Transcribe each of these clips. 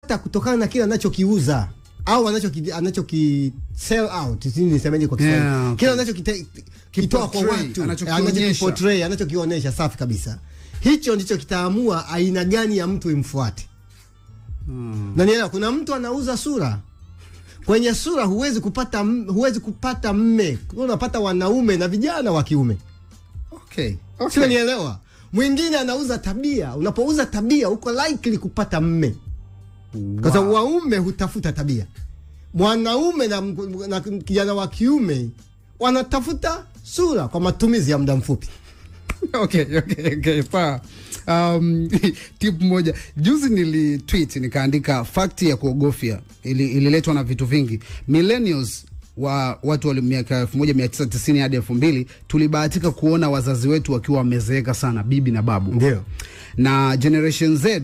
anapata kutokana na kile anachokiuza au anachoki sell out, nisemeje kwa Kiswahili? Okay. Kile anachokitoa kwa watu, anachokiportray, anachokionyesha. Safi kabisa. Hicho ndicho kitaamua aina gani ya mtu imfuate. Na nielewa, kuna mtu anauza sura. Kwenye sura huwezi kupata mme. Unapata wanaume na vijana wa kiume. Okay. Sio, nielewa. Mwingine anauza tabia. Unapouza tabia uko likely kupata mme. Wow. Kwa sababu waume hutafuta tabia. Mwanaume na kijana wa kiume wanatafuta sura kwa matumizi ya muda mfupi. Okay. Pa. Tip moja. Juzi nilitweet nikaandika fact ya kuogofya. Ililetwa na vitu vingi. Millennials wa watu wa miaka 1990 hadi 2000 tulibahatika kuona wazazi wetu wakiwa wamezeeka sana, bibi na babu. Ndio. Na generation Z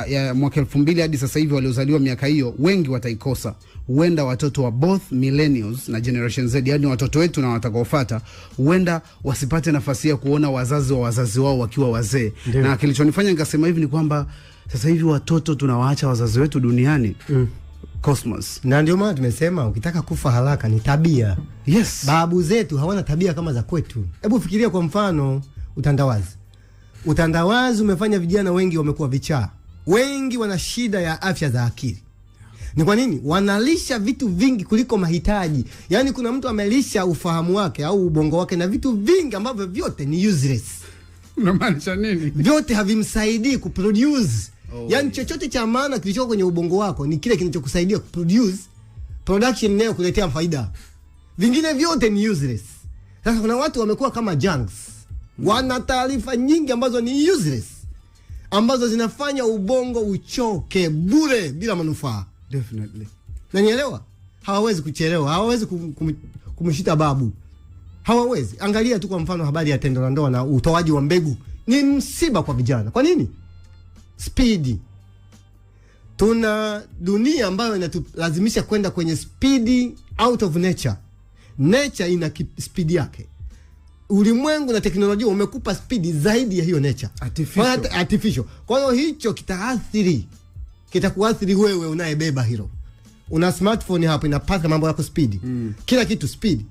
ya mwaka 2000 hadi sasa hivi waliozaliwa miaka hiyo wengi wataikosa. Huenda watoto wa both millennials na generation Z, yani watoto wetu na watakaofuata, huenda wasipate nafasi ya kuona wazazi wa wazazi wao wakiwa wazee. Na kilichonifanya nikasema hivi ni kwamba sasa hivi watoto tunawaacha wazazi wetu duniani. Cosmos. Na ndio maana tumesema ukitaka kufa haraka ni tabia. Yes. Babu zetu hawana tabia kama za kwetu. Hebu fikiria kwa mfano utandawazi. Utandawazi umefanya vijana wengi wamekuwa vichaa. Wengi wana shida ya afya za akili. Ni kwa nini? Wanalisha vitu vingi kuliko mahitaji. Yaani kuna mtu amelisha ufahamu wake au ubongo wake na vitu vingi ambavyo vyote ni useless. Unamaanisha nini? Vyote havimsaidii kuproduce. Yaani chochote cha maana kilichoko kwenye ubongo wako ni kile kinachokusaidia kuproduce production nayo kuletea faida. Vingine vyote ni useless. Sasa kuna watu wamekuwa kama junks. Wana taarifa nyingi ambazo ni useless, ambazo zinafanya ubongo uchoke bure bila manufaa. Definitely. Na nielewa, hawawezi kuchelewa, hawawezi kumshita babu. Hawawezi. Angalia tu kwa mfano habari ya tendo la ndoa na utoaji wa mbegu. Ni msiba kwa vijana. Kwa nini? Speed. Tuna dunia ambayo inatulazimisha kwenda kwenye speed out of nature. Nature ina speed yake. Ulimwengu na teknolojia umekupa speed zaidi ya hiyo nature. Artificial. Kwa hiyo hicho kitakuathiri wewe unayebeba hilo. Una smartphone hapo inapaka mambo yako speed. Kila kitu speed.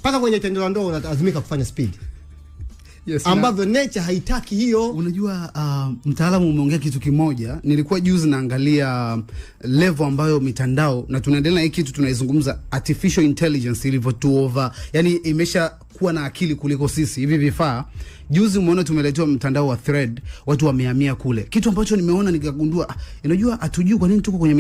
Paka kwenye tendo la ndoa unalazimika kufanya speed. Yes, ambavyo nature haitaki hiyo. Unajua mtaalamu umeongea kitu kimoja. Nilikuwa juzi naangalia level ambayo mitandao, na tunaendelea na hii kitu tunaizungumza, artificial intelligence ilivyotuova, yani imesha kuwa na akili kuliko sisi hivi vifaa. Juzi umeona tumeletewa mtandao wa Thread, watu wamehamia kule. Kitu ambacho nimeona nikagundua, unajua hatujui kwa nini tuko kwenye